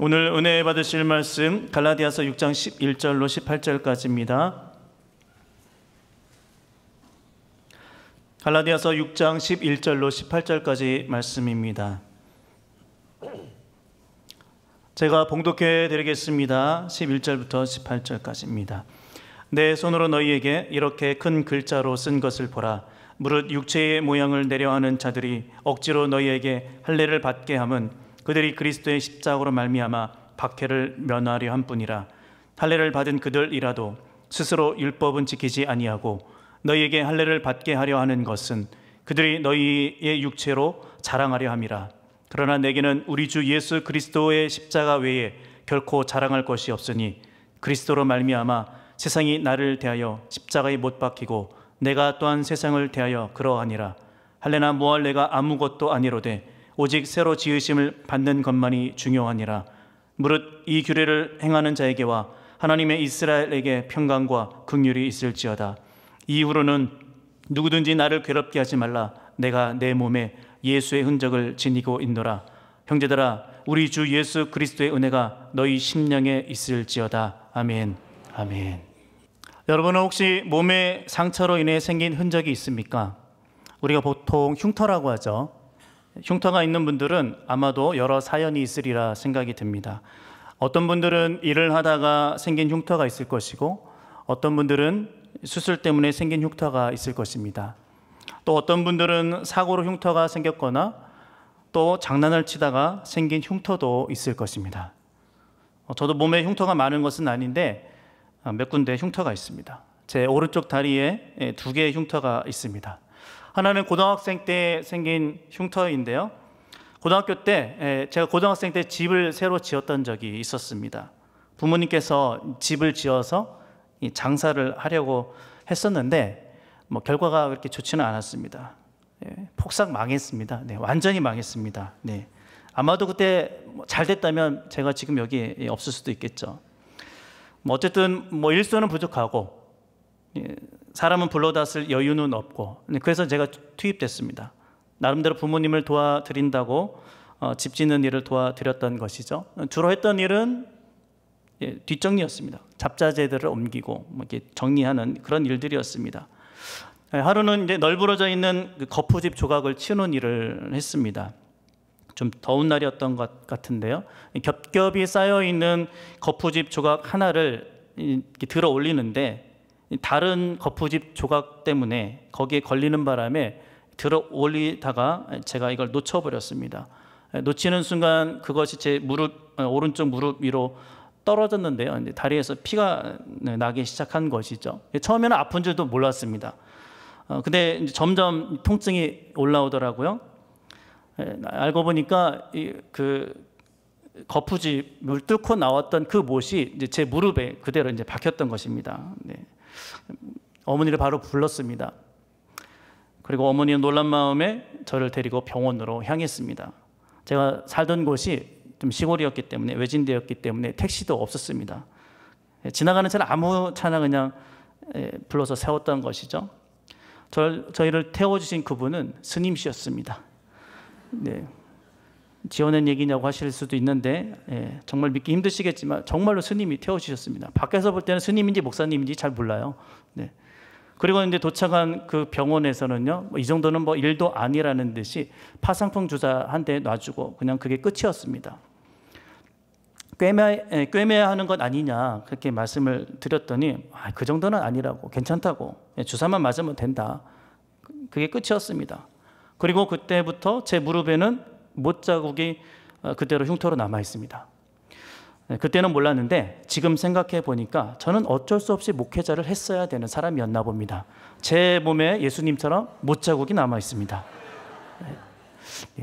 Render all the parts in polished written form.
오늘 은혜 받으실 말씀 갈라디아서 6장 11절로 18절까지입니다. 갈라디아서 6장 11절로 18절까지 말씀입니다. 제가 봉독해 드리겠습니다. 11절부터 18절까지입니다. 내 손으로 너희에게 이렇게 큰 글자로 쓴 것을 보라. 무릇 육체의 모양을 내려하는 자들이 억지로 너희에게 할례를 받게 함은 그들이 그리스도의 십자가로 말미암아 박해를 면하려 함뿐이라. 할례를 받은 그들이라도 스스로 율법은 지키지 아니하고 너희에게 할례를 받게 하려 하는 것은 그들이 너희의 육체로 자랑하려 함이라. 그러나 내게는 우리 주 예수 그리스도의 십자가 외에 결코 자랑할 것이 없으니 그리스도로 말미암아 세상이 나를 대하여 십자가에 못 박히고 내가 또한 세상을 대하여 그러하니라. 할례나 무할례가 아무것도 아니로되 오직 새로 지으심을 받는 것만이 중요하니라. 무릇 이 규례를 행하는 자에게와 하나님의 이스라엘에게 평강과 긍휼이 있을지어다. 이후로는 누구든지 나를 괴롭게 하지 말라. 내가 내 몸에 예수의 흔적을 지니고 있노라. 형제들아, 우리 주 예수 그리스도의 은혜가 너희 심령에 있을지어다. 아멘. 아멘. 여러분은 혹시 몸에 상처로 인해 생긴 흔적이 있습니까? 우리가 보통 흉터라고 하죠. 흉터가 있는 분들은 아마도 여러 사연이 있으리라 생각이 듭니다. 어떤 분들은 일을 하다가 생긴 흉터가 있을 것이고, 어떤 분들은 수술 때문에 생긴 흉터가 있을 것입니다. 또 어떤 분들은 사고로 흉터가 생겼거나 또 장난을 치다가 생긴 흉터도 있을 것입니다. 저도 몸에 흉터가 많은 것은 아닌데 몇 군데 흉터가 있습니다. 제 오른쪽 다리에 2개의 흉터가 있습니다. 하나는 고등학생 때 생긴 흉터인데요. 고등학교 때 제가 고등학생 때 집을 새로 지었던 적이 있었습니다. 부모님께서 집을 지어서 장사를 하려고 했었는데 결과가 그렇게 좋지는 않았습니다. 폭삭 망했습니다. 완전히 망했습니다. 아마도 그때 잘 됐다면 제가 지금 여기 없을 수도 있겠죠. 어쨌든 일손은 부족하고 사람은 불러다 쓸 여유는 없고, 그래서 제가 투입됐습니다. 나름대로 부모님을 도와드린다고 집 짓는 일을 도와드렸던 것이죠. 주로 했던 일은 뒷정리였습니다. 잡자재들을 옮기고 이렇게 정리하는 그런 일들이었습니다. 하루는 이제 널브러져 있는 그 거푸집 조각을 치우는 일을 했습니다. 좀 더운 날이었던 것 같은데요. 겹겹이 쌓여 있는 거푸집 조각 하나를 이렇게 들어 올리는데 다른 거푸집 조각 때문에 거기에 걸리는 바람에 들어 올리다가 제가 이걸 놓쳐버렸습니다. 놓치는 순간 그것이 제 오른쪽 무릎 위로 떨어졌는데요. 다리에서 피가 나기 시작한 것이죠. 처음에는 아픈 줄도 몰랐습니다. 근데 이제 점점 통증이 올라오더라고요. 알고 보니까 그 거푸집을 뚫고 나왔던 그 못이 이제 제 무릎에 그대로 이제 박혔던 것입니다. 어머니를 바로 불렀습니다. 그리고 어머니는 놀란 마음에 저를 데리고 병원으로 향했습니다. 제가 살던 곳이 좀 시골이었기 때문에, 외진데였기 때문에 택시도 없었습니다. 지나가는 차는 아무 차나 그냥 불러서 세웠던 것이죠. 저희를 태워주신 그분은 스님이셨습니다. 지어낸 얘기냐고 하실 수도 있는데 정말 믿기 힘드시겠지만 정말로 스님이 태워주셨습니다. 밖에서 볼 때는 스님인지 목사님인지 잘 몰라요. 그리고 이제 도착한 그 병원에서는요, 이 정도는 일도 아니라는 듯이 파상풍 주사 한 대 놔주고 그냥 그게 끝이었습니다. 꿰매야 하는 것 아니냐 그렇게 말씀을 드렸더니 그 정도는 아니라고, 괜찮다고, 주사만 맞으면 된다, 그게 끝이었습니다. 그리고 그때부터 제 무릎에는 못 자국이 그대로 흉터로 남아 있습니다. 그때는 몰랐는데 지금 생각해 보니까 저는 어쩔 수 없이 목회자를 했어야 되는 사람이었나 봅니다. 제 몸에 예수님처럼 못 자국이 남아 있습니다.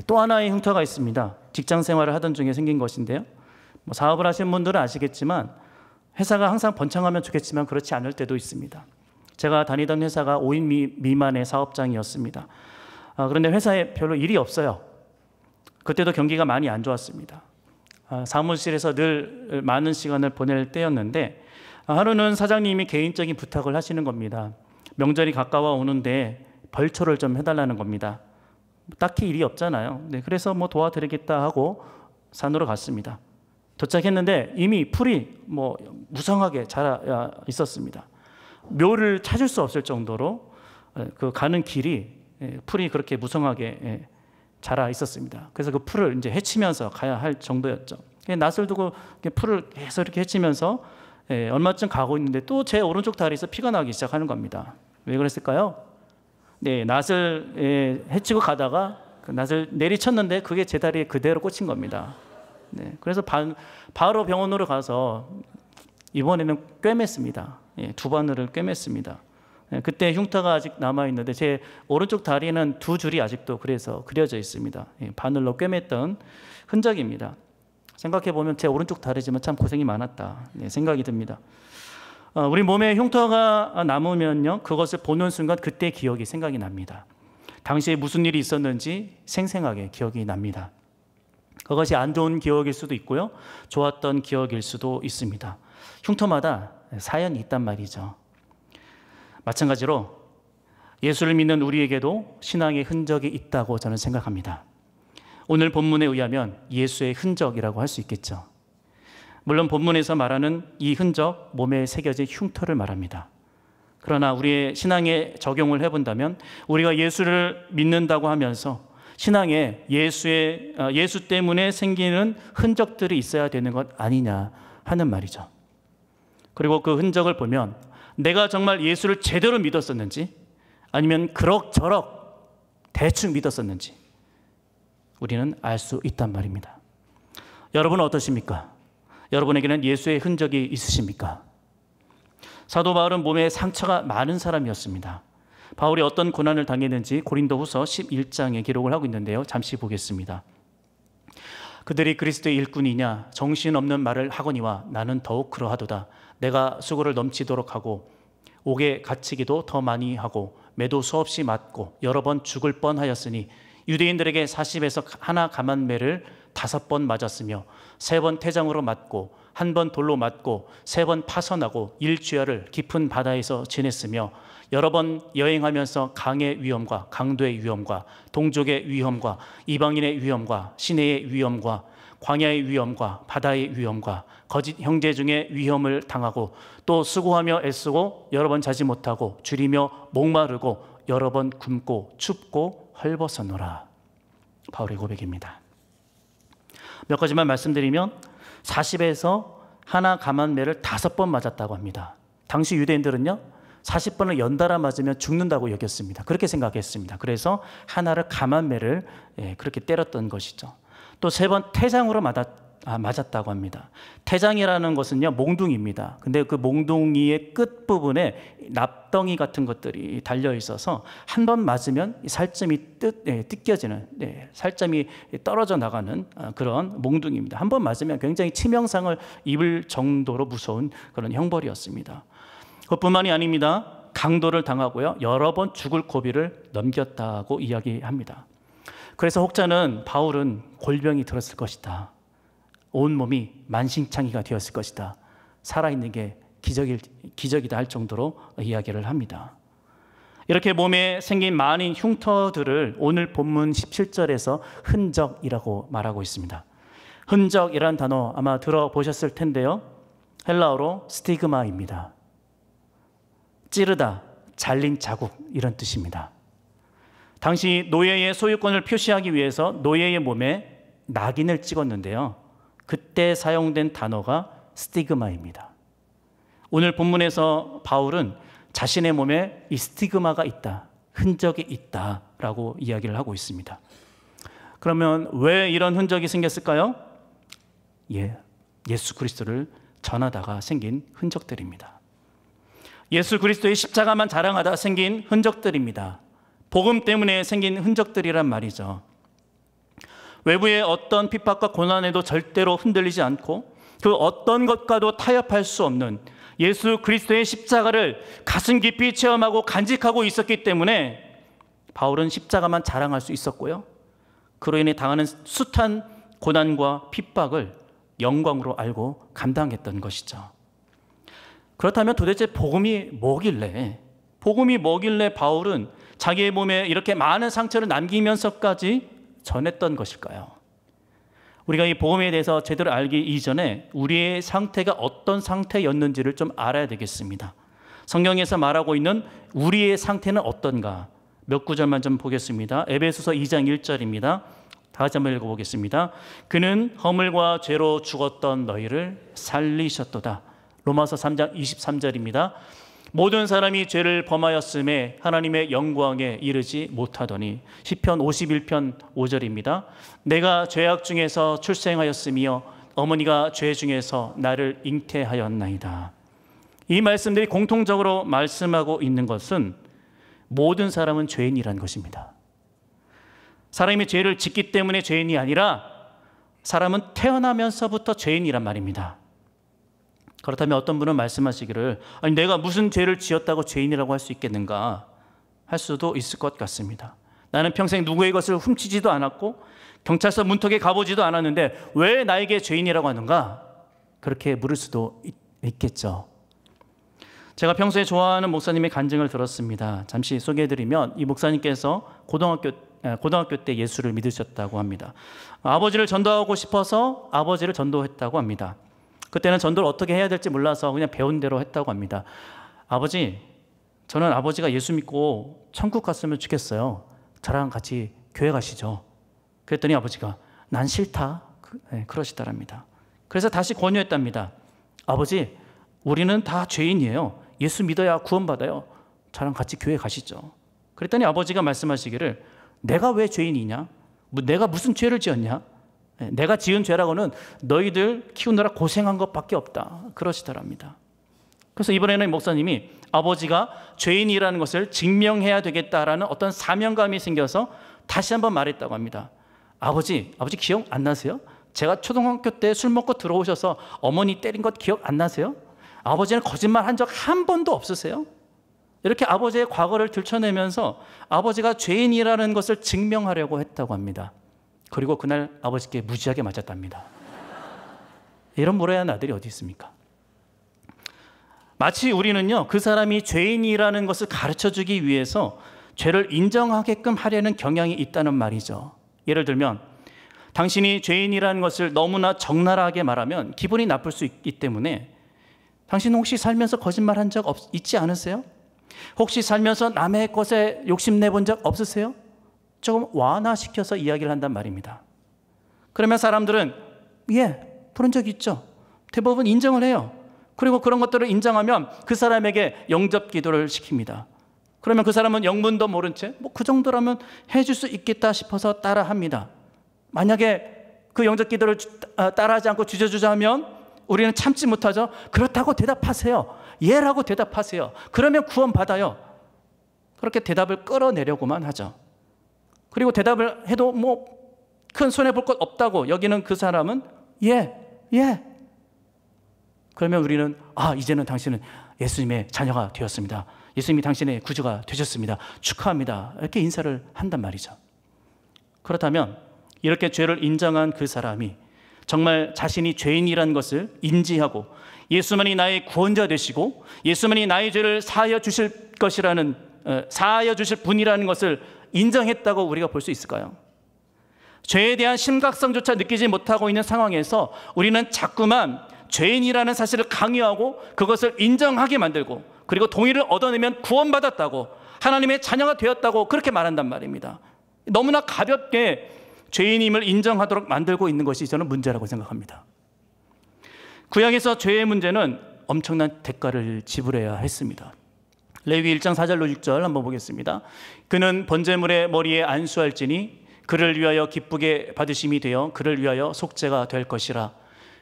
또 하나의 흉터가 있습니다. 직장 생활을 하던 중에 생긴 것인데요. 사업을 하시는 분들은 아시겠지만 회사가 항상 번창하면 좋겠지만 그렇지 않을 때도 있습니다. 제가 다니던 회사가 5인 미만의 사업장이었습니다. 그런데 회사에 별로 일이 없어요. 그때도 경기가 많이 안 좋았습니다. 사무실에서 늘 많은 시간을 보낼 때였는데 하루는 사장님이 개인적인 부탁을 하시는 겁니다. 명절이 가까워 오는데 벌초를 좀 해달라는 겁니다. 딱히 일이 없잖아요. 그래서 도와드리겠다 하고 산으로 갔습니다. 도착했는데 이미 풀이 무성하게 자라 있었습니다. 묘를 찾을 수 없을 정도로 그 가는 길이 풀이 그렇게 무성하게 자라 있었습니다. 그래서 그 풀을 이제 헤치면서 가야 할 정도였죠. 낯을 두고 풀을 계속 이렇게 헤치면서 얼마쯤 가고 있는데 또 제 오른쪽 다리에서 피가 나기 시작하는 겁니다. 왜 그랬을까요? 네, 낯을 헤치고 가다가 그 낯을 내리쳤는데 그게 제 다리에 그대로 꽂힌 겁니다. 네, 그래서 바로 병원으로 가서 이번에는 꿰맸습니다. 두 바늘을 꿰맸습니다. 그때 흉터가 아직 남아있는데 제 오른쪽 다리에는 두 줄이 아직도 그래서 그려져 있습니다. 바늘로 꿰맸던 흔적입니다. 생각해보면 제 오른쪽 다리지만 참 고생이 많았다 생각이 듭니다. 우리 몸에 흉터가 남으면요, 그것을 보는 순간 그때 기억이 생각이 납니다. 당시에 무슨 일이 있었는지 생생하게 기억이 납니다. 그것이 안 좋은 기억일 수도 있고요, 좋았던 기억일 수도 있습니다. 흉터마다 사연이 있단 말이죠. 마찬가지로 예수를 믿는 우리에게도 신앙의 흔적이 있다고 저는 생각합니다. 오늘 본문에 의하면 예수의 흔적이라고 할 수 있겠죠. 물론 본문에서 말하는 이 흔적, 몸에 새겨진 흉터를 말합니다. 그러나 우리의 신앙에 적용을 해본다면 우리가 예수를 믿는다고 하면서 신앙에 예수 때문에 생기는 흔적들이 있어야 되는 것 아니냐 하는 말이죠. 그리고 그 흔적을 보면 내가 정말 예수를 제대로 믿었었는지 아니면 그럭저럭 대충 믿었었는지 우리는 알 수 있단 말입니다. 여러분은 어떠십니까? 여러분에게는 예수의 흔적이 있으십니까? 사도 바울은 몸에 상처가 많은 사람이었습니다. 바울이 어떤 고난을 당했는지 고린도후서 11장에 기록을 하고 있는데요. 잠시 보겠습니다. 그들이 그리스도의 일꾼이냐 정신없는 말을 하거니와 나는 더욱 그러하도다. 내가 수고를 넘치도록 하고 옥에 갇히기도 더 많이 하고 매도 수없이 맞고 여러 번 죽을 뻔하였으니 유대인들에게 40에서 하나 감한매를 5번 맞았으며 3번 태장으로 맞고 1번 돌로 맞고 3번 파선하고 일주야를 깊은 바다에서 지냈으며 여러 번 여행하면서 강의 위험과 강도의 위험과 동족의 위험과 이방인의 위험과 시내의 위험과 광야의 위험과 바다의 위험과 거짓 형제 중에 위험을 당하고 또 수고하며 애쓰고 여러 번 자지 못하고 줄이며 목마르고 여러 번 굶고 춥고 헐벗어노라. 바울의 고백입니다. 몇 가지만 말씀드리면 40에서 하나 감한매를 5번 맞았다고 합니다. 당시 유대인들은요 40번을 연달아 맞으면 죽는다고 여겼습니다. 그렇게 생각했습니다. 그래서 하나를 감한매를 그렇게 때렸던 것이죠. 또 3번 태장으로 맞았다고 합니다. 태장이라는 것은요 몽둥이입니다. 근데 그 몽둥이의 끝부분에 납덩이 같은 것들이 달려 있어서 한 번 맞으면 살점이 뜯겨지는 살점이 떨어져 나가는 그런 몽둥이입니다. 한 번 맞으면 굉장히 치명상을 입을 정도로 무서운 그런 형벌이었습니다. 그것뿐만이 아닙니다. 강도를 당하고요 여러 번 죽을 고비를 넘겼다고 이야기합니다. 그래서 혹자는 바울은 골병이 들었을 것이다. 온몸이 만신창이가 되었을 것이다. 살아있는 게 기적이다 할 정도로 이야기를 합니다. 이렇게 몸에 생긴 많은 흉터들을 오늘 본문 17절에서 흔적이라고 말하고 있습니다. 흔적이라는 단어 아마 들어보셨을 텐데요. 헬라어로 스티그마입니다. 찌르다, 잘린 자국 이런 뜻입니다. 당시 노예의 소유권을 표시하기 위해서 노예의 몸에 낙인을 찍었는데요. 그때 사용된 단어가 스티그마입니다. 오늘 본문에서 바울은 자신의 몸에 이 스티그마가 있다, 흔적이 있다라고 이야기를 하고 있습니다. 그러면 왜 이런 흔적이 생겼을까요? 예수 그리스도를 전하다가 생긴 흔적들입니다. 예수 그리스도의 십자가만 자랑하다 생긴 흔적들입니다. 복음 때문에 생긴 흔적들이란 말이죠. 외부의 어떤 핍박과 고난에도 절대로 흔들리지 않고 그 어떤 것과도 타협할 수 없는 예수 그리스도의 십자가를 가슴 깊이 체험하고 간직하고 있었기 때문에 바울은 십자가만 자랑할 수 있었고요. 그로 인해 당하는 숱한 고난과 핍박을 영광으로 알고 감당했던 것이죠. 그렇다면 도대체 복음이 뭐길래 바울은 자기의 몸에 이렇게 많은 상처를 남기면서까지 전했던 것일까요? 우리가 이 복음에 대해서 제대로 알기 이전에 우리의 상태가 어떤 상태였는지를 좀 알아야 되겠습니다. 성경에서 말하고 있는 우리의 상태는 어떤가? 몇 구절만 좀 보겠습니다. 에베소서 2장 1절입니다. 다 같이 한번 읽어보겠습니다. 그는 허물과 죄로 죽었던 너희를 살리셨도다. 로마서 3장 23절입니다. 모든 사람이 죄를 범하였음에 하나님의 영광에 이르지 못하더니. 시편 51편 5절입니다. 내가 죄악 중에서 출생하였으며 어머니가 죄 중에서 나를 잉태하였나이다. 이 말씀들이 공통적으로 말씀하고 있는 것은 모든 사람은 죄인이라는 것입니다. 사람이 죄를 짓기 때문에 죄인이 아니라 사람은 태어나면서부터 죄인이란 말입니다. 그렇다면 어떤 분은 말씀하시기를 아니 내가 무슨 죄를 지었다고 죄인이라고 할 수 있겠는가 할 수도 있을 것 같습니다. 나는 평생 누구의 것을 훔치지도 않았고 경찰서 문턱에 가보지도 않았는데 왜 나에게 죄인이라고 하는가? 그렇게 물을 수도 있겠죠. 제가 평소에 좋아하는 목사님의 간증을 들었습니다. 잠시 소개해드리면 이 목사님께서 고등학교 때 예수를 믿으셨다고 합니다. 아버지를 전도하고 싶어서 아버지를 전도했다고 합니다. 그때는 전도를 어떻게 해야 될지 몰라서 그냥 배운 대로 했다고 합니다. 아버지, 저는 아버지가 예수 믿고 천국 갔으면 좋겠어요. 저랑 같이 교회 가시죠. 그랬더니 아버지가 난 싫다 그러시더랍니다. 그래서 다시 권유했답니다. 아버지, 우리는 다 죄인이에요. 예수 믿어야 구원받아요. 저랑 같이 교회 가시죠. 그랬더니 아버지가 말씀하시기를 내가 왜 죄인이냐? 내가 무슨 죄를 지었냐? 내가 지은 죄라고는 너희들 키우느라 고생한 것밖에 없다 그러시더랍니다. 그래서 이번에는 목사님이 아버지가 죄인이라는 것을 증명해야 되겠다라는 어떤 사명감이 생겨서 다시 한번 말했다고 합니다. 아버지 기억 안 나세요? 제가 초등학교 때 술 먹고 들어오셔서 어머니 때린 것 기억 안 나세요? 아버지는 거짓말 한 적 한 번도 없으세요? 이렇게 아버지의 과거를 들춰내면서 아버지가 죄인이라는 것을 증명하려고 했다고 합니다. 그리고 그날 아버지께 무지하게 맞았답니다. 이런 무례한 아들이 어디 있습니까? 마치 우리는요, 그 사람이 죄인이라는 것을 가르쳐주기 위해서 죄를 인정하게끔 하려는 경향이 있다는 말이죠. 예를 들면 당신이 죄인이라는 것을 너무나 적나라하게 말하면 기분이 나쁠 수 있기 때문에 당신은 혹시 살면서 거짓말한 적 있지 않으세요? 혹시 살면서 남의 것에 욕심내본 적 없으세요? 조금 완화시켜서 이야기를 한단 말입니다. 그러면 사람들은 그런 적 있죠. 대부분 인정을 해요. 그리고 그런 것들을 인정하면 그 사람에게 영접 기도를 시킵니다. 그러면 그 사람은 영문도 모른 채 그 정도라면 해줄 수 있겠다 싶어서 따라합니다. 만약에 그 영접 기도를 따라하지 않고 주저주저 하면 우리는 참지 못하죠. 그렇다고 대답하세요. 예라고 대답하세요. 그러면 구원받아요. 그렇게 대답을 끌어내려고만 하죠. 그리고 대답을 해도 큰 손해볼 것 없다고 여기는 그 사람은 예. 그러면 우리는 이제는 당신은 예수님의 자녀가 되었습니다. 예수님이 당신의 구주가 되셨습니다. 축하합니다. 이렇게 인사를 한단 말이죠. 그렇다면 이렇게 죄를 인정한 그 사람이 정말 자신이 죄인이라는 것을 인지하고 예수만이 나의 구원자 되시고 예수만이 나의 죄를 사하여 주실 분이라는 것을 인정했다고 우리가 볼 수 있을까요? 죄에 대한 심각성조차 느끼지 못하고 있는 상황에서 우리는 자꾸만 죄인이라는 사실을 강요하고 그것을 인정하게 만들고 그리고 동의를 얻어내면 구원받았다고 하나님의 자녀가 되었다고 그렇게 말한단 말입니다. 너무나 가볍게 죄인임을 인정하도록 만들고 있는 것이 저는 문제라고 생각합니다. 구약에서 죄의 문제는 엄청난 대가를 지불해야 했습니다. 레위 1장 4절로 6절 한번 보겠습니다. 그는 번제물의 머리에 안수할지니 그를 위하여 기쁘게 받으심이 되어 그를 위하여 속죄가 될 것이라.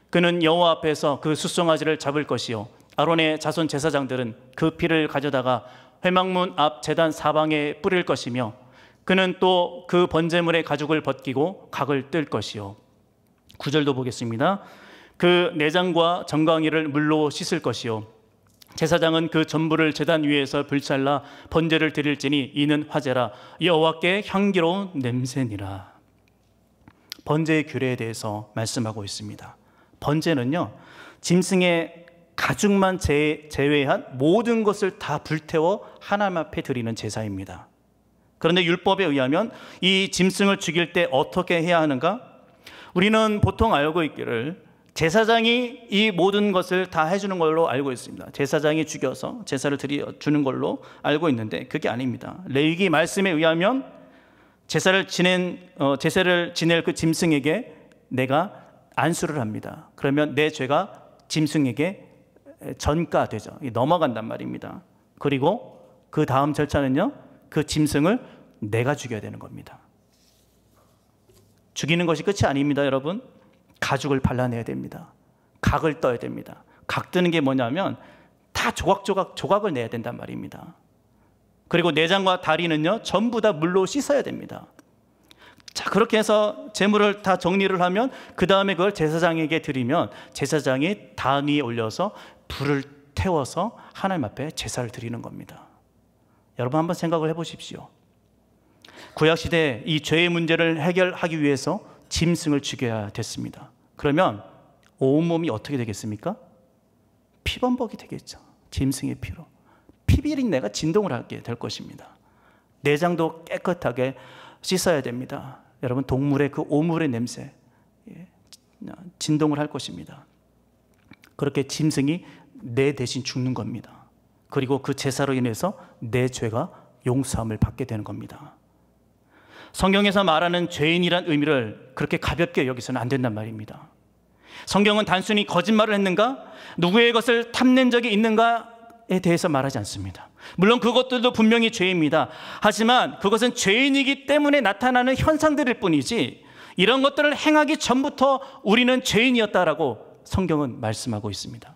그는 여호와 앞에서 그 숫송아지를 잡을 것이요 아론의 자손 제사장들은 그 피를 가져다가 회막문 앞 제단 사방에 뿌릴 것이며 그는 또 그 번제물의 가죽을 벗기고 각을 뜰 것이요. 9절도 보겠습니다. 그 내장과 정강이를 물로 씻을 것이요 제사장은 그 전부를 제단 위에서 불살라 번제를 드릴지니 이는 화제라 여호와께 향기로운 냄새니라. 번제의 규례에 대해서 말씀하고 있습니다. 번제는요, 짐승의 가죽만 제외한 모든 것을 다 불태워 하나님 앞에 드리는 제사입니다. 그런데 율법에 의하면 이 짐승을 죽일 때 어떻게 해야 하는가? 우리는 보통 알고 있기를 제사장이 이 모든 것을 다 해주는 걸로 알고 있습니다. 제사장이 죽여서 제사를 드려주는 걸로 알고 있는데 그게 아닙니다. 레위기 말씀에 의하면 제사를 지낼 그 짐승에게 내가 안수를 합니다. 그러면 내 죄가 짐승에게 전가되죠. 넘어간단 말입니다. 그리고 그 다음 절차는요, 그 짐승을 내가 죽여야 되는 겁니다. 죽이는 것이 끝이 아닙니다, 여러분. 가죽을 발라내야 됩니다. 각을 떠야 됩니다. 각 뜨는 게 뭐냐면 다 조각을 내야 된단 말입니다. 그리고 내장과 다리는요, 전부 다 물로 씻어야 됩니다. 자, 그렇게 해서 제물을 다 정리를 하면 그 다음에 그걸 제사장에게 드리면 제사장이 단 위에 올려서 불을 태워서 하나님 앞에 제사를 드리는 겁니다. 여러분 한번 생각을 해보십시오. 구약시대에 이 죄의 문제를 해결하기 위해서 짐승을 죽여야 됐습니다. 그러면 온몸이 어떻게 되겠습니까? 피범벅이 되겠죠. 짐승의 피로. 피비린내가 진동을 하게 될 것입니다. 내장도 깨끗하게 씻어야 됩니다. 여러분, 동물의 그 오물의 냄새 진동을 할 것입니다. 그렇게 짐승이 내 대신 죽는 겁니다. 그리고 그 제사로 인해서 내 죄가 용서함을 받게 되는 겁니다. 성경에서 말하는 죄인이란 의미를 그렇게 가볍게 여기서는 안 된단 말입니다. 성경은 단순히 거짓말을 했는가, 누구의 것을 탐낸 적이 있는가에 대해서 말하지 않습니다. 물론 그것들도 분명히 죄입니다. 하지만 그것은 죄인이기 때문에 나타나는 현상들일 뿐이지 이런 것들을 행하기 전부터 우리는 죄인이었다라고 성경은 말씀하고 있습니다.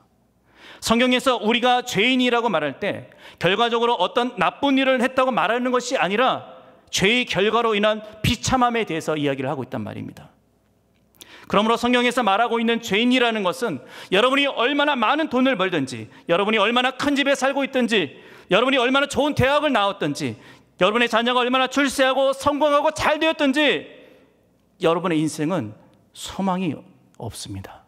성경에서 우리가 죄인이라고 말할 때 결과적으로 어떤 나쁜 일을 했다고 말하는 것이 아니라 죄의 결과로 인한 비참함에 대해서 이야기를 하고 있단 말입니다. 그러므로 성경에서 말하고 있는 죄인이라는 것은 여러분이 얼마나 많은 돈을 벌든지, 여러분이 얼마나 큰 집에 살고 있든지, 여러분이 얼마나 좋은 대학을 나왔든지, 여러분의 자녀가 얼마나 출세하고 성공하고 잘 되었든지 여러분의 인생은 소망이 없습니다.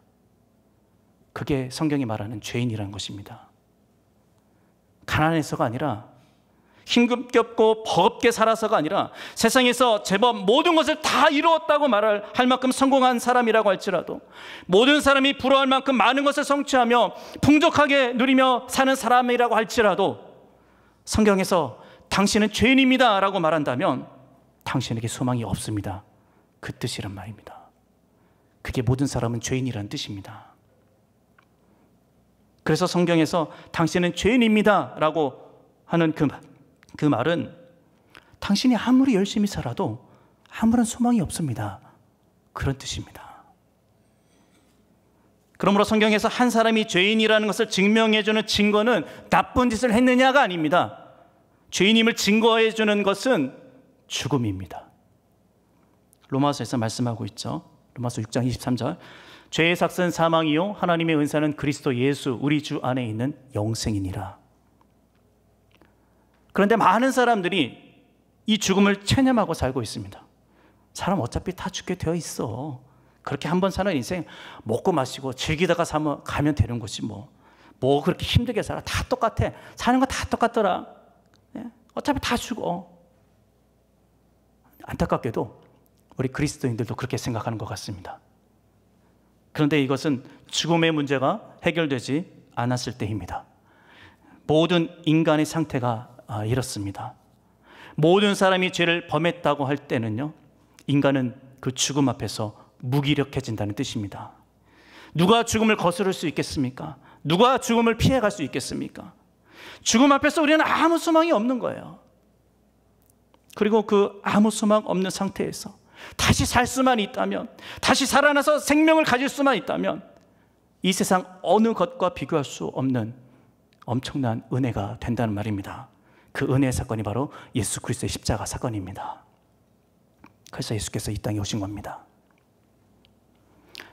그게 성경이 말하는 죄인이라는 것입니다. 가난해서가 아니라 힘겹고 버겁게 살아서가 아니라 세상에서 제법 모든 것을 다 이루었다고 말할 만큼 성공한 사람이라고 할지라도, 모든 사람이 부러워할 만큼 많은 것을 성취하며 풍족하게 누리며 사는 사람이라고 할지라도 성경에서 당신은 죄인입니다 라고 말한다면 당신에게 소망이 없습니다. 그 뜻이란 말입니다. 그게 모든 사람은 죄인이란 뜻입니다. 그래서 성경에서 당신은 죄인입니다 라고 하는 그 말은 당신이 아무리 열심히 살아도 아무런 소망이 없습니다, 그런 뜻입니다. 그러므로 성경에서 한 사람이 죄인이라는 것을 증명해주는 증거는 나쁜 짓을 했느냐가 아닙니다. 죄인임을 증거해주는 것은 죽음입니다. 로마서에서 말씀하고 있죠. 로마서 6장 23절, 죄의 삭은 사망이요 하나님의 은사는 그리스도 예수 우리 주 안에 있는 영생이니라. 그런데 많은 사람들이 이 죽음을 체념하고 살고 있습니다. 사람 어차피 다 죽게 되어 있어. 그렇게 한번 사는 인생 먹고 마시고 즐기다가 가면 되는 것이 뭐 그렇게 힘들게 살아. 다 똑같아. 사는 거 다 똑같더라. 어차피 다 죽어. 안타깝게도 우리 그리스도인들도 그렇게 생각하는 것 같습니다. 그런데 이것은 죽음의 문제가 해결되지 않았을 때입니다. 모든 인간의 상태가 이렇습니다. 모든 사람이 죄를 범했다고 할 때는요, 인간은 그 죽음 앞에서 무기력해진다는 뜻입니다. 누가 죽음을 거스를 수 있겠습니까? 누가 죽음을 피해갈 수 있겠습니까? 죽음 앞에서 우리는 아무 소망이 없는 거예요. 그리고 그 아무 소망 없는 상태에서 다시 살 수만 있다면, 다시 살아나서 생명을 가질 수만 있다면 이 세상 어느 것과 비교할 수 없는 엄청난 은혜가 된다는 말입니다. 그 은혜의 사건이 바로 예수 그리스도의 십자가 사건입니다. 그래서 예수께서 이 땅에 오신 겁니다.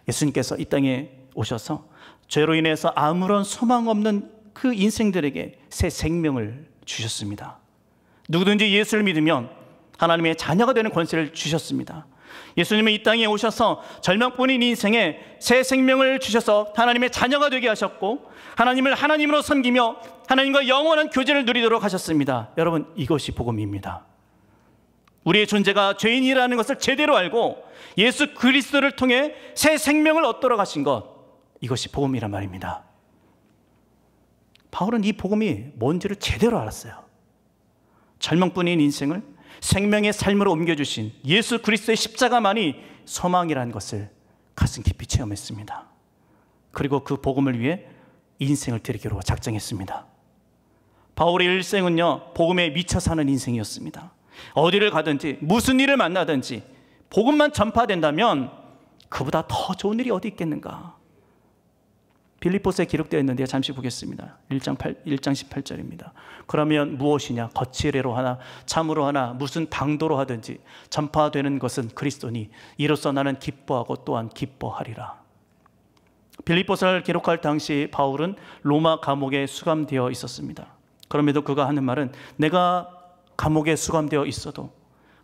예수님께서 이 땅에 오셔서 죄로 인해서 아무런 소망 없는 그 인생들에게 새 생명을 주셨습니다. 누구든지 예수를 믿으면 하나님의 자녀가 되는 권세를 주셨습니다. 예수님은 이 땅에 오셔서 절망뿐인 인생에 새 생명을 주셔서 하나님의 자녀가 되게 하셨고, 하나님을 하나님으로 섬기며 하나님과 영원한 교제를 누리도록 하셨습니다. 여러분, 이것이 복음입니다. 우리의 존재가 죄인이라는 것을 제대로 알고 예수 그리스도를 통해 새 생명을 얻도록 하신 것, 이것이 복음이란 말입니다. 바울은 이 복음이 뭔지를 제대로 알았어요. 절망뿐인 인생을 생명의 삶으로 옮겨주신 예수 그리스도의 십자가만이 소망이라는 것을 가슴 깊이 체험했습니다. 그리고 그 복음을 위해 인생을 드리기로 작정했습니다. 바울의 일생은요, 복음에 미쳐 사는 인생이었습니다. 어디를 가든지 무슨 일을 만나든지 복음만 전파된다면 그보다 더 좋은 일이 어디 있겠는가. 빌립보서에 기록되어 있는데요, 잠시 보겠습니다. 1장 18절입니다. 그러면 무엇이냐? 거칠애로 하나 참으로 하나 무슨 방도로 하든지 전파되는 것은 그리스도니 이로써 나는 기뻐하고 또한 기뻐하리라. 빌립보서를 기록할 당시 바울은 로마 감옥에 수감되어 있었습니다. 그럼에도 그가 하는 말은 내가 감옥에 수감되어 있어도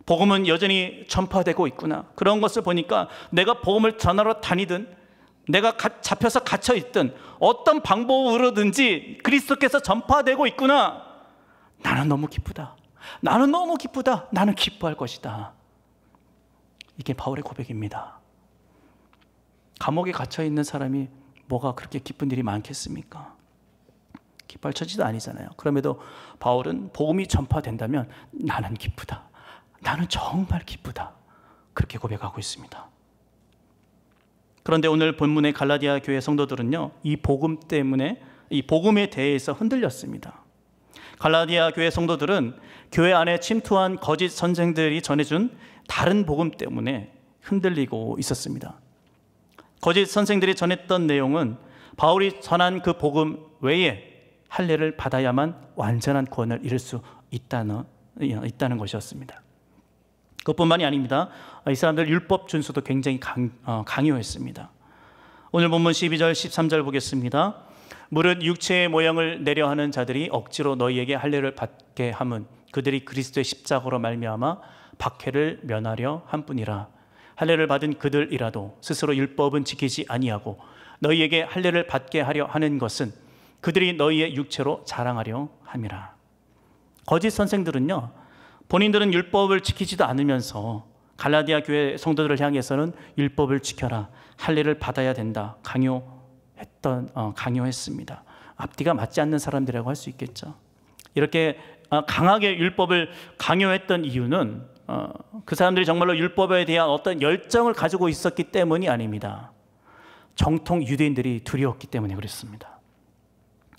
복음은 여전히 전파되고 있구나. 그런 것을 보니까 내가 복음을 전하러 다니든 내가 잡혀서 갇혀 있든 어떤 방법으로든지 그리스도께서 전파되고 있구나. 나는 너무 기쁘다. 나는 너무 기쁘다. 나는 기뻐할 것이다. 이게 바울의 고백입니다. 감옥에 갇혀 있는 사람이 뭐가 그렇게 기쁜 일이 많겠습니까? 기뻐할 처지도 아니잖아요. 그럼에도 바울은 복음이 전파된다면 나는 기쁘다. 나는 정말 기쁘다. 그렇게 고백하고 있습니다. 그런데 오늘 본문의 갈라디아 교회 성도들은요, 이 복음 때문에 이 복음에 대해서 흔들렸습니다. 갈라디아 교회 성도들은 교회 안에 침투한 거짓 선생들이 전해준 다른 복음 때문에 흔들리고 있었습니다. 거짓 선생들이 전했던 내용은 바울이 전한 그 복음 외에 할례를 받아야만 완전한 구원을 이룰 수 있다는 것이었습니다. 그것뿐만이 아닙니다. 이 사람들 율법 준수도 굉장히 강요했습니다. 오늘 본문 12절 13절 보겠습니다. 무릇 육체의 모양을 내려하는 자들이 억지로 너희에게 할례를 받게 함은 그들이 그리스도의 십자가로 말미암아 박해를 면하려 함뿐이라. 할례를 받은 그들이라도 스스로 율법은 지키지 아니하고 너희에게 할례를 받게 하려 하는 것은 그들이 너희의 육체로 자랑하려 함이라. 거짓 선생들은요, 본인들은 율법을 지키지도 않으면서 갈라디아 교회 성도들을 향해서는 율법을 지켜라, 할례를 받아야 된다 강요했습니다. 앞뒤가 맞지 않는 사람들이라고 할 수 있겠죠. 이렇게 강하게 율법을 강요했던 이유는 그 사람들이 정말로 율법에 대한 어떤 열정을 가지고 있었기 때문이 아닙니다. 정통 유대인들이 두려웠기 때문에 그랬습니다.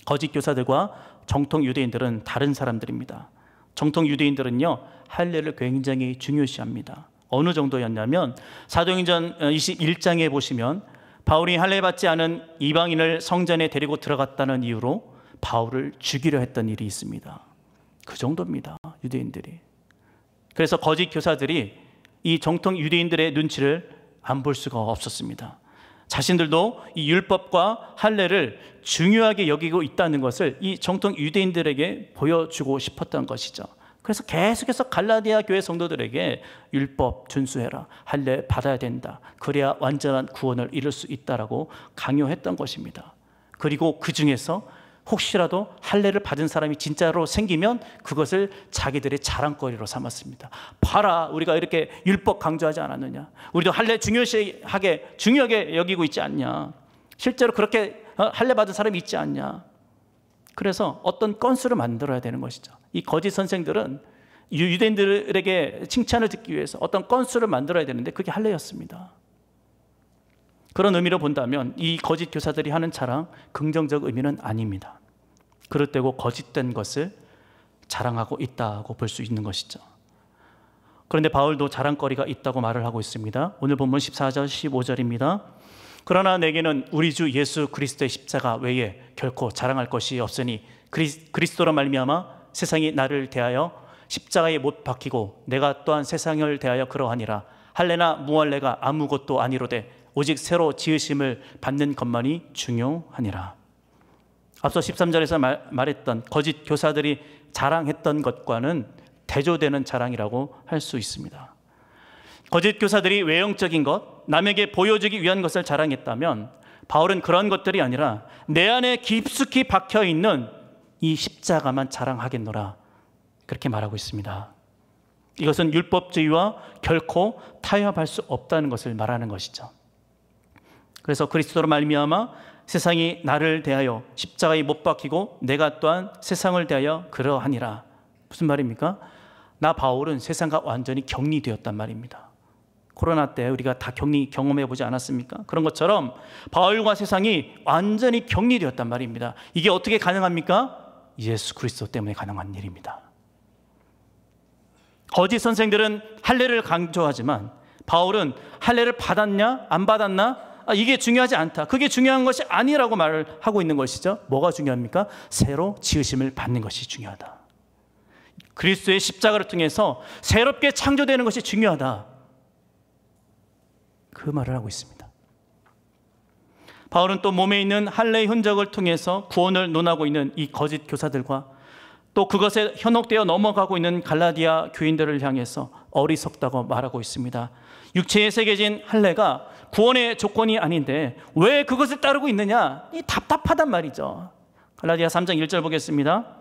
거짓 교사들과 정통 유대인들은 다른 사람들입니다. 정통 유대인들은요, 할례를 굉장히 중요시합니다. 어느 정도였냐면 사도행전 21장에 보시면 바울이 할례 받지 않은 이방인을 성전에 데리고 들어갔다는 이유로 바울을 죽이려 했던 일이 있습니다. 그 정도입니다, 유대인들이. 그래서 거짓 교사들이 이 정통 유대인들의 눈치를 안 볼 수가 없었습니다. 자신들도 이 율법과 할례를 중요하게 여기고 있다는 것을 이 정통 유대인들에게 보여주고 싶었던 것이죠. 그래서 계속해서 갈라디아 교회 성도들에게 율법 준수해라, 할례 받아야 된다, 그래야 완전한 구원을 이룰 수 있다라고 강요했던 것입니다. 그리고 그 중에서 혹시라도 할례를 받은 사람이 진짜로 생기면 그것을 자기들의 자랑거리로 삼았습니다. 봐라, 우리가 이렇게 율법 강조하지 않았느냐, 우리도 할례 중요하게 여기고 있지 않냐, 실제로 그렇게 할례 받은 사람이 있지 않냐. 그래서 어떤 건수를 만들어야 되는 것이죠. 이 거짓 선생들은 유대인들에게 칭찬을 듣기 위해서 어떤 건수를 만들어야 되는데 그게 할례였습니다. 그런 의미로 본다면 이 거짓 교사들이 하는 자랑, 긍정적 의미는 아닙니다. 그릇되고 거짓된 것을 자랑하고 있다고 볼 수 있는 것이죠. 그런데 바울도 자랑거리가 있다고 말을 하고 있습니다. 오늘 본문 14절 15절입니다. 그러나 내게는 우리 주 예수 그리스도의 십자가 외에 결코 자랑할 것이 없으니 그리스도로 말미암아 세상이 나를 대하여 십자가에 못 박히고 내가 또한 세상을 대하여 그러하니라. 할례나 무할례가 아무것도 아니로되 오직 새로 지으심을 받는 것만이 중요하니라. 앞서 13절에서 말했던 거짓 교사들이 자랑했던 것과는 대조되는 자랑이라고 할 수 있습니다. 거짓 교사들이 외형적인 것, 남에게 보여주기 위한 것을 자랑했다면 바울은 그런 것들이 아니라 내 안에 깊숙이 박혀있는 이 십자가만 자랑하겠노라, 그렇게 말하고 있습니다. 이것은 율법주의와 결코 타협할 수 없다는 것을 말하는 것이죠. 그래서 그리스도로 말미암아 세상이 나를 대하여 십자가에 못 박히고 내가 또한 세상을 대하여 그러하니라. 무슨 말입니까? 나 바울은 세상과 완전히 격리되었단 말입니다. 코로나 때 우리가 다 경험해 보지 않았습니까? 그런 것처럼 바울과 세상이 완전히 격리되었단 말입니다. 이게 어떻게 가능합니까? 예수 그리스도 때문에 가능한 일입니다. 거짓 선생들은 할례를 강조하지만 바울은 할례를 받았냐 안 받았나 이게 중요하지 않다. 그게 중요한 것이 아니라고 말을 하고 있는 것이죠. 뭐가 중요합니까? 새로 지으심을 받는 것이 중요하다. 그리스도의 십자가를 통해서 새롭게 창조되는 것이 중요하다. 그 말을 하고 있습니다. 바울은 또 몸에 있는 할례의 흔적을 통해서 구원을 논하고 있는 이 거짓 교사들과 또 그것에 현혹되어 넘어가고 있는 갈라디아 교인들을 향해서 어리석다고 말하고 있습니다. 육체에 새겨진 할례가 구원의 조건이 아닌데 왜 그것을 따르고 있느냐? 이 답답하단 말이죠. 갈라디아 3장 1절 보겠습니다.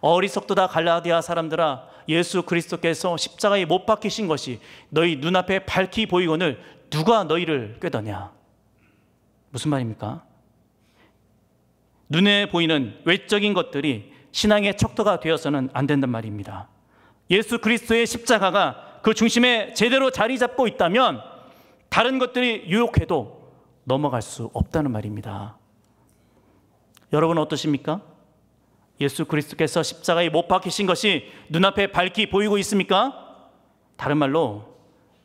어리석도다 갈라디아 사람들아, 예수 그리스도께서 십자가에 못 박히신 것이 너희 눈앞에 밝히 보이거늘 누가 너희를 꾀더냐? 무슨 말입니까? 눈에 보이는 외적인 것들이 신앙의 척도가 되어서는 안 된단 말입니다. 예수 그리스도의 십자가가 그 중심에 제대로 자리 잡고 있다면 다른 것들이 유혹해도 넘어갈 수 없다는 말입니다. 여러분 어떠십니까? 예수 그리스도께서 십자가에 못 박히신 것이 눈앞에 밝히 보이고 있습니까? 다른 말로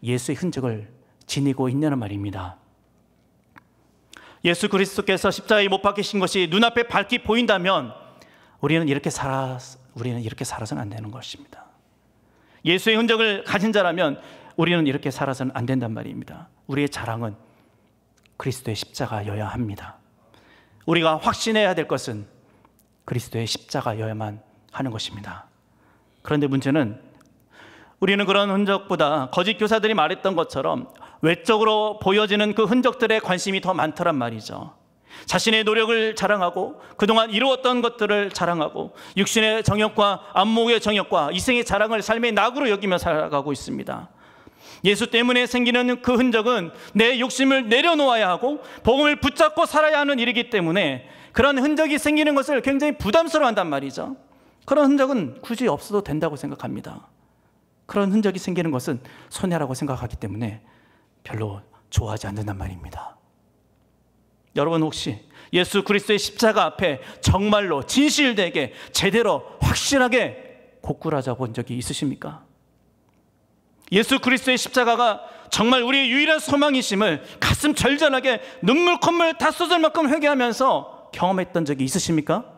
예수의 흔적을 지니고 있냐는 말입니다. 예수 그리스도께서 십자가에 못 박히신 것이 눈앞에 밝히 보인다면 우리는 이렇게 살아서는 안 되는 것입니다. 예수의 흔적을 가진 자라면 우리는 이렇게 살아서는 안 된단 말입니다. 우리의 자랑은 그리스도의 십자가여야 합니다. 우리가 확신해야 될 것은 그리스도의 십자가여야만 하는 것입니다. 그런데 문제는 우리는 그런 흔적보다 거짓 교사들이 말했던 것처럼 외적으로 보여지는 그 흔적들에 관심이 더 많더란 말이죠. 자신의 노력을 자랑하고 그동안 이루었던 것들을 자랑하고 육신의 정욕과 안목의 정욕과 이생의 자랑을 삶의 낙으로 여기며 살아가고 있습니다. 예수 때문에 생기는 그 흔적은 내 욕심을 내려놓아야 하고 복음을 붙잡고 살아야 하는 일이기 때문에 그런 흔적이 생기는 것을 굉장히 부담스러워한단 말이죠. 그런 흔적은 굳이 없어도 된다고 생각합니다. 그런 흔적이 생기는 것은 손해라고 생각하기 때문에 별로 좋아하지 않는단 말입니다. 여러분 혹시 예수 그리스도의 십자가 앞에 정말로 진실되게 제대로 확실하게 고꾸라져 본 적이 있으십니까? 예수 그리스도의 십자가가 정말 우리의 유일한 소망이심을 가슴 절절하게 눈물 콧물 다 쏟을 만큼 회개하면서 경험했던 적이 있으십니까?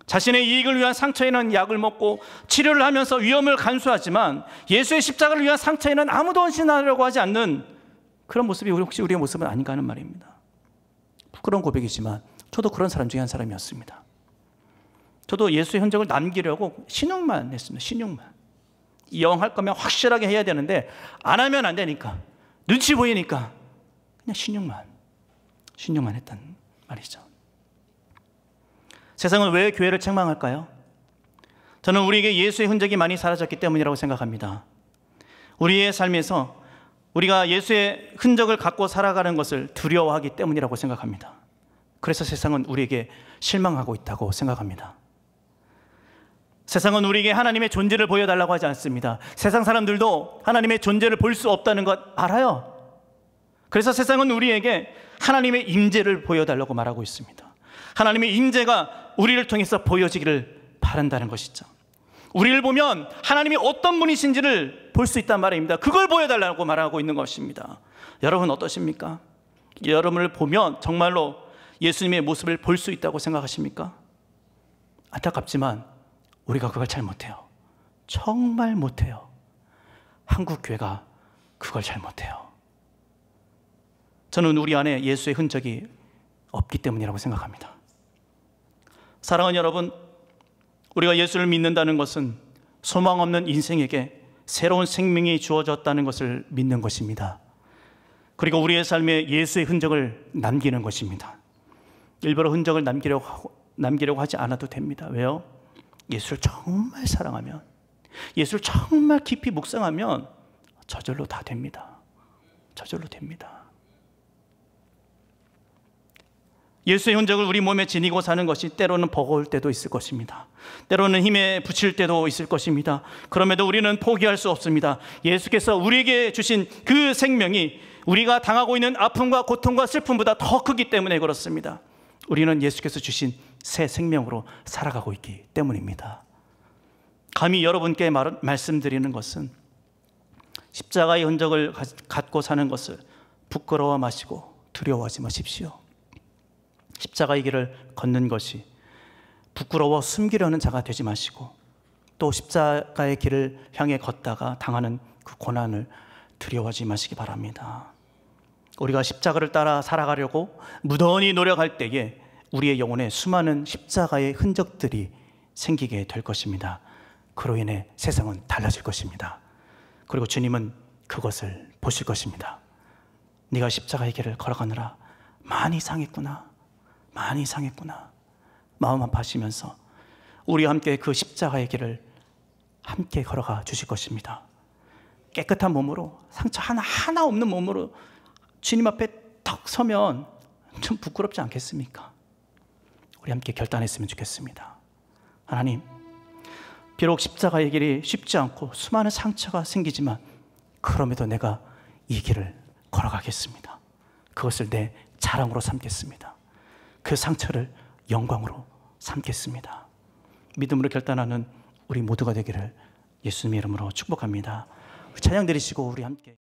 자신의 이익을 위한 상처에는 약을 먹고 치료를 하면서 위험을 간수하지만 예수의 십자가를 위한 상처에는 아무도 헌신하려고 하지 않는 그런 모습이 혹시 우리의 모습은 아닌가 하는 말입니다. 부끄러운 고백이지만 저도 그런 사람 중에 한 사람이었습니다. 저도 예수의 흔적을 남기려고 신용만 했습니다. 신용만. 이왕할 거면 확실하게 해야 되는데 안 하면 안 되니까 눈치 보이니까 그냥 신용만 했단 말이죠. 세상은 왜 교회를 책망할까요? 저는 우리에게 예수의 흔적이 많이 사라졌기 때문이라고 생각합니다. 우리의 삶에서 우리가 예수의 흔적을 갖고 살아가는 것을 두려워하기 때문이라고 생각합니다. 그래서 세상은 우리에게 실망하고 있다고 생각합니다. 세상은 우리에게 하나님의 존재를 보여달라고 하지 않습니다. 세상 사람들도 하나님의 존재를 볼 수 없다는 것 알아요. 그래서 세상은 우리에게 하나님의 임재를 보여달라고 말하고 있습니다. 하나님의 임재가 우리를 통해서 보여지기를 바란다는 것이죠. 우리를 보면 하나님이 어떤 분이신지를 볼 수 있단 말입니다. 그걸 보여달라고 말하고 있는 것입니다. 여러분 어떠십니까? 여러분을 보면 정말로 예수님의 모습을 볼 수 있다고 생각하십니까? 안타깝지만 우리가 그걸 잘 못해요. 정말 못해요. 한국 교회가 그걸 잘 못해요. 저는 우리 안에 예수의 흔적이 없기 때문이라고 생각합니다. 사랑하는 여러분, 우리가 예수를 믿는다는 것은 소망 없는 인생에게 새로운 생명이 주어졌다는 것을 믿는 것입니다. 그리고 우리의 삶에 예수의 흔적을 남기는 것입니다. 일부러 흔적을 남기려고 하지 않아도 됩니다. 왜요? 예수를 정말 사랑하면, 예수를 정말 깊이 묵상하면 저절로 다 됩니다. 저절로 됩니다. 예수의 흔적을 우리 몸에 지니고 사는 것이 때로는 버거울 때도 있을 것입니다. 때로는 힘에 부칠 때도 있을 것입니다. 그럼에도 우리는 포기할 수 없습니다. 예수께서 우리에게 주신 그 생명이 우리가 당하고 있는 아픔과 고통과 슬픔보다 더 크기 때문에 그렇습니다. 우리는 예수께서 주신 새 생명으로 살아가고 있기 때문입니다. 감히 여러분께 말씀드리는 것은 십자가의 흔적을 갖고 사는 것을 부끄러워 마시고 두려워하지 마십시오. 십자가의 길을 걷는 것이 부끄러워 숨기려는 자가 되지 마시고, 또 십자가의 길을 향해 걷다가 당하는 그 고난을 두려워하지 마시기 바랍니다. 우리가 십자가를 따라 살아가려고 무던히 노력할 때에 우리의 영혼에 수많은 십자가의 흔적들이 생기게 될 것입니다. 그로 인해 세상은 달라질 것입니다. 그리고 주님은 그것을 보실 것입니다. 네가 십자가의 길을 걸어가느라 많이 상했구나, 많이 상했구나. 마음 아파하시면서 우리와 함께 그 십자가의 길을 함께 걸어가 주실 것입니다. 깨끗한 몸으로, 상처 하나 없는 몸으로 주님 앞에 턱 서면 좀 부끄럽지 않겠습니까? 우리 함께 결단했으면 좋겠습니다. 하나님, 비록 십자가의 길이 쉽지 않고 수많은 상처가 생기지만 그럼에도 내가 이 길을 걸어가겠습니다. 그것을 내 자랑으로 삼겠습니다. 그 상처를 영광으로 삼겠습니다. 믿음으로 결단하는 우리 모두가 되기를 예수님의 이름으로 축복합니다. 찬양 드리시고 우리 함께